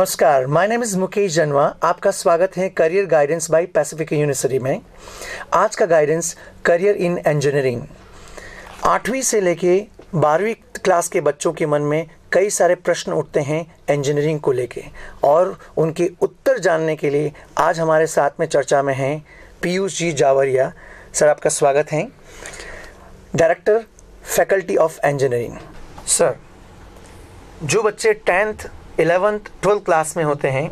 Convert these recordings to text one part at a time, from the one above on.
नमस्कार, my name is Mukesh जन्वा। आपका स्वागत है career guidance bye Pacific university में। आज का गाइडेंस करियर इन इंजीनियरिंग। 8वीं से लेके 12वीं क्लास के बच्चों के मन में कई सारे प्रश्न उठते हैं इंजीनियरिंग को लेके, और उनके उत्तर जानने के लिए आज हमारे साथ में चर्चा में हैं पीयूष जी जावरिया। सर, आपका स्वागत है, director faculty of engineering. Sir, जो बच्चे 10th 11th 12th क्लास में होते हैं,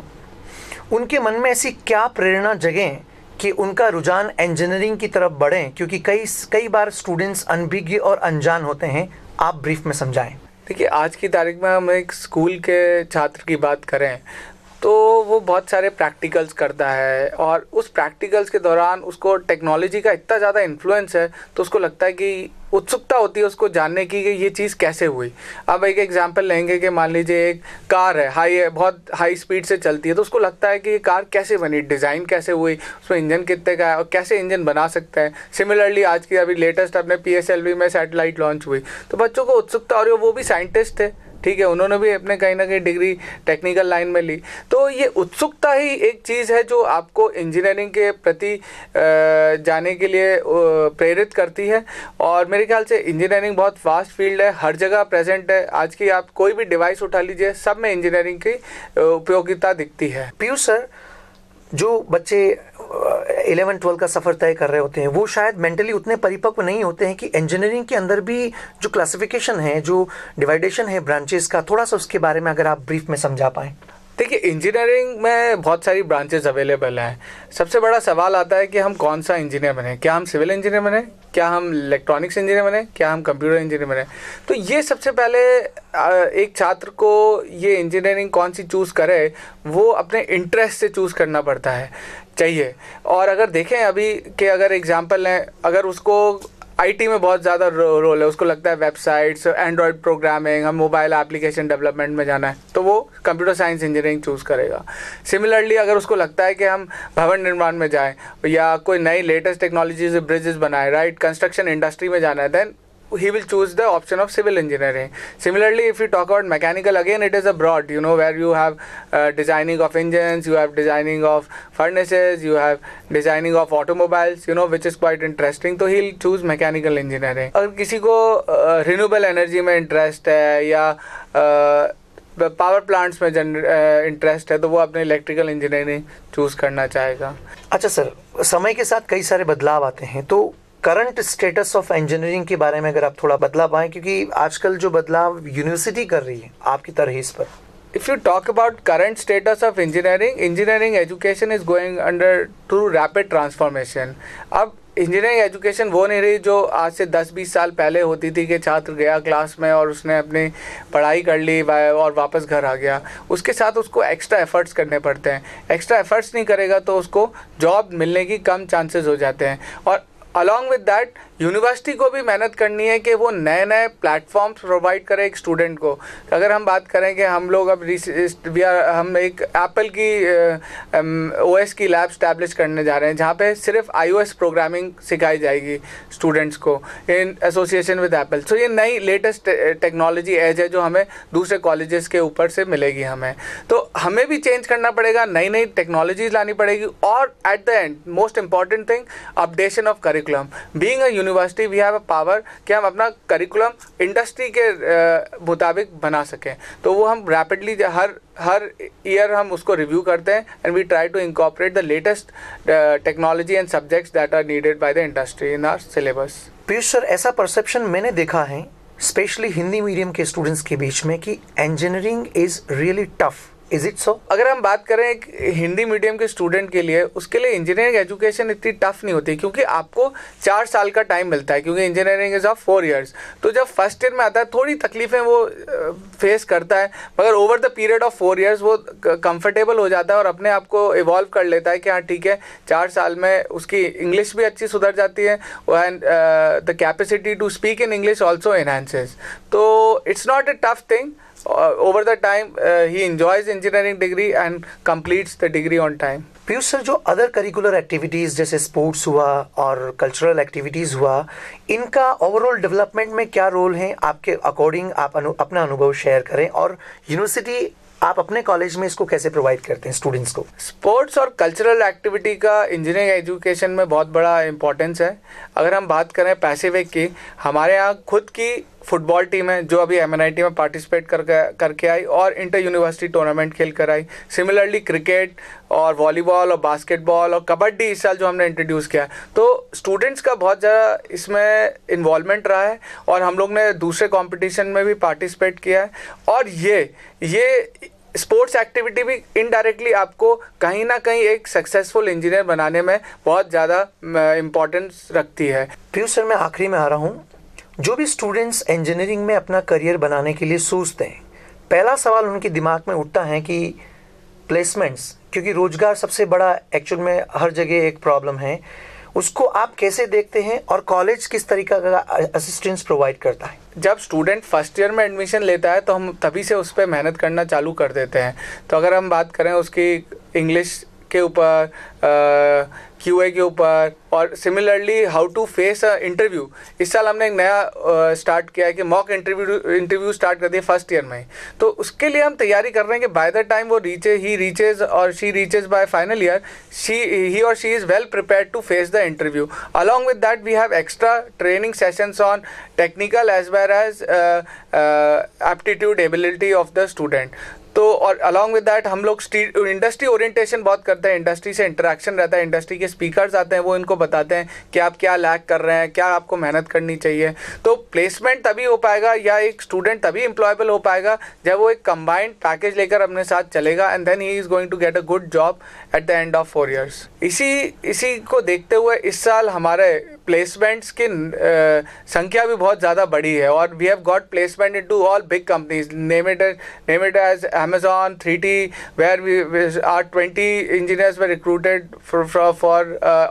उनके मन में ऐसी क्या प्रेरणा जगें कि उनका रुझान इंजीनियरिंग की तरफ बढ़ें, क्योंकि कई बार स्टूडेंट्स अनभिज्ञ और अनजान होते हैं। आप ब्रीफ में समझाएं। देखिए, आज की तारीख में हम एक स्कूल के छात्र की बात करें तो वो बहुत सारे प्रैक्टिकल्स करता है, और उस प्रैक्टिकल्स के दौरान उसको टेक्नोलॉजी का इतना ज़्यादा इन्फ्लुएंस है तो उसको लगता है कि उत्सुकता होती है उसको जानने की कि ये चीज़ कैसे हुई। अब एक एग्जांपल लेंगे कि मान लीजिए एक कार है, बहुत हाई स्पीड से चलती है, तो उसको लगता है कि ये कार कैसे बनी, डिज़ाइन कैसे हुई, उसमें इंजन कितने का है और कैसे इंजन बना सकते हैं। सिमिलरली आज की अभी लेटेस्ट अपने PSLV में सैटेलाइट लॉन्च हुई, तो बच्चों को उत्सुकता हो रही है। वो भी साइंटिस्ट थे, ठीक है, उन्होंने भी अपने कहीं ना कहीं डिग्री टेक्निकल लाइन में ली। तो ये उत्सुकता ही एक चीज़ है जो आपको इंजीनियरिंग के प्रति जाने के लिए प्रेरित करती है। और मेरे ख्याल से इंजीनियरिंग बहुत वास्ट फील्ड है, हर जगह प्रेजेंट है। आज की आप कोई भी डिवाइस उठा लीजिए, सब में इंजीनियरिंग की उपयोगिता दिखती है। पीयूष सर, जो बच्चे 11-12 का सफ़र तय कर रहे होते हैं, वो शायद मेंटली उतने परिपक्व नहीं होते हैं कि इंजीनियरिंग के अंदर भी जो क्लासिफिकेशन है, जो डिवाइडेशन है ब्रांचेस का, थोड़ा सा उसके बारे में अगर आप ब्रीफ में समझा पाएँ। देखिए, इंजीनियरिंग में बहुत सारी ब्रांचेस अवेलेबल हैं। सबसे बड़ा सवाल आता है कि हम कौन सा इंजीनियर बने। क्या हम सिविल इंजीनियर बने, क्या हम इलेक्ट्रॉनिक्स इंजीनियर बने, क्या हम कंप्यूटर इंजीनियर बने। तो ये सबसे पहले एक छात्र को ये इंजीनियरिंग कौन सी चूज़ करे, वो अपने इंटरेस्ट से चूज़ करना पड़ता है चाहिए। और अगर देखें अभी के अगर एग्जांपल लें, अगर उसको IT में बहुत ज़्यादा रोल है, उसको लगता है वेबसाइट्स, एंड्रॉयड प्रोग्रामिंग, हम मोबाइल एप्लीकेशन डेवलपमेंट में जाना है, तो वो कंप्यूटर साइंस इंजीनियरिंग चूज़ करेगा। सिमिलरली अगर उसको लगता है कि हम भवन निर्माण में जाएं या कोई नई लेटेस्ट टेक्नोलॉजी से ब्रिजेस बनाए, राइट, कंस्ट्रक्शन इंडस्ट्री में जाना है, then he will choose the option of civil engineering. Similarly, if you talk about mechanical, again it is a broad, where you have designing of engines, you have designing of furnaces, you have designing of automobiles, which is quite interesting. तो he'll choose mechanical engineering. अगर किसी को renewable energy में interest है या power plants में interest है, तो वो अपने इलेक्ट्रिकल इंजीनियरिंग चूज़ करना चाहेगा। अच्छा सर, समय के साथ कई सारे बदलाव आते हैं, तो करंट स्टेटस ऑफ इंजीनियरिंग के बारे में अगर आप थोड़ा बदलाव पाएँ, क्योंकि आजकल जो बदलाव यूनिवर्सिटी कर रही है आपकी तरहीस पर। If you talk about current status of engineering education is going under through rapid transformation. अब इंजीनियरिंग एजुकेशन वो नहीं रही जो आज से 10-20 साल पहले होती थी कि छात्र गया क्लास में और उसने अपनी पढ़ाई कर ली और वापस घर आ गया। उसके साथ उसको एक्स्ट्रा एफर्ट्स करने पड़ते हैं। एक्स्ट्रा एफर्ट्स नहीं करेगा तो उसको जॉब मिलने की कम चांसेस हो जाते हैं। और अलॉन्ग विद दैट यूनिवर्सिटी को भी मेहनत करनी है कि वो नए नए प्लेटफॉर्म्स प्रोवाइड करें एक स्टूडेंट को। अगर हम बात करें कि हम लोग अब हम एक एप्पल की OS की लैब स्टैब्लिश करने जा रहे हैं, जहाँ पे सिर्फ iOS प्रोग्रामिंग सिखाई जाएगी स्टूडेंट्स को इन एसोसिएशन विद एप्पल। सो ये नई लेटेस्ट टेक्नोलॉजी एज है जो हमें दूसरे कॉलेजेस के ऊपर से मिलेगी हमें। तो हमें भी चेंज करना पड़ेगा, नई नई टेक्नोलॉजीज लानी पड़ेगी। और at the end most important thing, updation of curriculum. Being a university we have a power कि हम अपना करिकुलम इंडस्ट्री के मुताबिक बना सकें। तो वो हम रैपिडली हर ईयर हम उसको रिव्यू करते हैं, and we try to incorporate the latest technology and subjects that are needed by the industry in our syllabus. Piyush sir, ऐसा परसेप्शन मैंने देखा है स्पेशली हिंदी मीडियम के स्टूडेंट्स के बीच में कि engineering is really tough. Is it so? अगर हम बात करें एक हिंदी मीडियम के स्टूडेंट के लिए, उसके लिए इंजीनियरिंग एजुकेशन इतनी टफ नहीं होती, क्योंकि आपको 4 साल का टाइम मिलता है, क्योंकि इंजीनियरिंग इज़ ऑफ 4 years। तो जब फर्स्ट ईयर में आता है थोड़ी तकलीफें वो फेस करता है, मगर over the period of 4 years वो कंफर्टेबल हो जाता है और अपने आप को इवॉल्व कर लेता है कि हाँ ठीक है, 4 साल में उसकी इंग्लिश भी अच्छी सुधर जाती है, and the capacity to speak in English also enhances. तो it's not a tough thing. Over the time he enjoys engineering degree and completes the degree on time. Piyush sir, जो अदर करिकुलर एक्टिविटीज़ जैसे sports हुआ और cultural activities हुआ, इनका overall development में क्या role है आपके अकॉर्डिंग? आप अपना अनुभव शेयर करें। और यूनिवर्सिटी आप अपने कॉलेज में इसको कैसे प्रोवाइड करते हैं स्टूडेंट्स को? स्पोर्ट्स और कल्चरल एक्टिविटी का इंजीनियरिंग एजुकेशन में बहुत बड़ा इंपॉर्टेंस है। अगर हम बात करें पैसिफिक की, हमारे यहाँ खुद की फुटबॉल टीम है जो अभी MNIT में पार्टिसिपेट करके आई और इंटर यूनिवर्सिटी टूर्नामेंट खेल कर आई। सिमिलरली क्रिकेट और वॉलीबॉल और बास्केटबॉल और कबड्डी इस साल जो हमने इंट्रोड्यूस किया है, तो स्टूडेंट्स का बहुत ज़्यादा इसमें इन्वॉल्वमेंट रहा है और हम लोग ने दूसरे कंपटीशन में भी पार्टिसिपेट किया है। और ये स्पोर्ट्स एक्टिविटी भी इनडायरेक्टली आपको कहीं ना कहीं एक सक्सेसफुल इंजीनियर बनाने में बहुत ज़्यादा इम्पोर्टेंस रखती है। पीयूष सर, मैं आखिरी में आ रहा हूँ। जो भी स्टूडेंट्स इंजीनियरिंग में अपना करियर बनाने के लिए सोचते हैं, पहला सवाल उनके दिमाग में उठता है कि प्लेसमेंट्स, क्योंकि रोजगार सबसे बड़ा एक्चुअल में हर जगह एक प्रॉब्लम है, उसको आप कैसे देखते हैं और कॉलेज किस तरीका का असिस्टेंस प्रोवाइड करता है? जब स्टूडेंट फर्स्ट ईयर में एडमिशन लेता है तो हम तभी से उस पर मेहनत करना चालू कर देते हैं। तो अगर हम बात करें उसकी इंग्लिश के ऊपर, QA के ऊपर और similarly how to face a interview, इस साल हमने एक नया स्टार्ट किया है कि मॉक इंटरव्यू स्टार्ट कर दिया फर्स्ट ईयर में। तो उसके लिए हम तैयारी कर रहे हैं कि बाय द टाइम वो ही रीचेज और she reaches by final year, he और she is well prepared to face the interview. Along with that we have extra training sessions on technical as well as aptitude ability of the student. तो और along with that हम लोग industry orientation बहुत करते हैं, industry से interaction रहता है, इंडस्ट्री के स्पीकर्स आते हैं, वो इनको बताते हैं कि आप क्या लैक कर रहे हैं, क्या आपको मेहनत करनी चाहिए। तो प्लेसमेंट तभी हो पाएगा या एक स्टूडेंट तभी एम्प्लॉयबल हो पाएगा जब वो एक कंबाइंड पैकेज लेकर अपने साथ चलेगा and then he is going to get a good job at the end of 4 years। इसी को देखते हुए इस साल हमारे प्लेसमेंट्स की संख्या भी बहुत ज़्यादा बढ़ी है और we have got placement into all big companies, name it as Amazon, 3T, where our 20 engineers were recruited for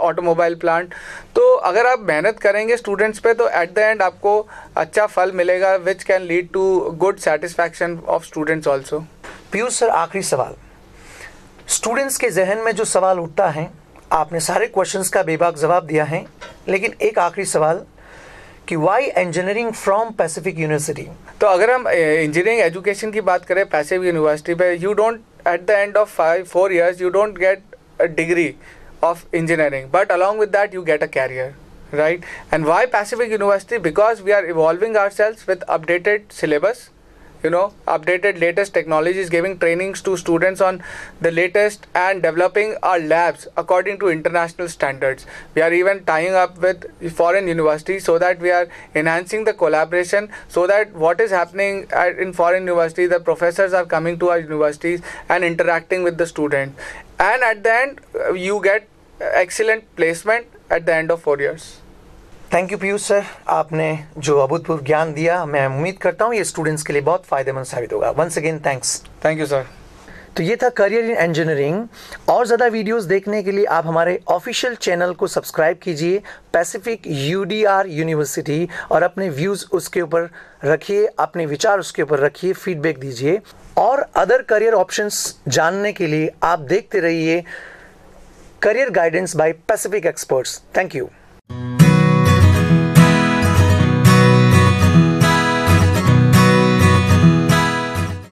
automobile plant। तो अगर आप मेहनत करेंगे स्टूडेंट्स पे तो एट द एंड आपको अच्छा फल मिलेगा which can lead to good satisfaction of students also. Piyush sir, आखिरी सवाल, स्टूडेंट्स के जहन में जो सवाल उठता है, आपने सारे क्वेश्चंस का बेबाक जवाब दिया है, लेकिन एक आखिरी सवाल कि why engineering from Pacific University? तो अगर हम इंजीनियरिंग एजुकेशन की बात करें पैसिफिक यूनिवर्सिटी पे, you don't at the end of 4 years you don't get a degree of engineering, but along with that you get a career, right? And why Pacific University? Because we are evolving ourselves with updated syllabus, updated latest technologies, giving trainings to students on the latest and developing our labs according to international standards. We are even tying up with foreign universities so that we are enhancing the collaboration, so that what is happening in foreign universities, the professors are coming to our universities and interacting with the students, and at the end you get excellent placement at the end of 4 years. Thank you Piyush sir, आपने जो अभूतपूर्व ज्ञान दिया, मैं उम्मीद करता हूँ ये स्टूडेंट्स के लिए बहुत फ़ायदेमंद साबित होगा। Once again thanks. Thank you sir. तो ये था करियर इन इंजीनियरिंग। और ज़्यादा वीडियोस देखने के लिए आप हमारे ऑफिशियल चैनल को सब्सक्राइब कीजिए, पैसिफिक UDR यूनिवर्सिटी, और अपने व्यूज़ उसके ऊपर रखिए, अपने विचार उसके ऊपर रखिए, फीडबैक दीजिए। और अदर करियर ऑप्शंस जानने के लिए आप देखते रहिए career guidance bye Pacific experts. Thank you.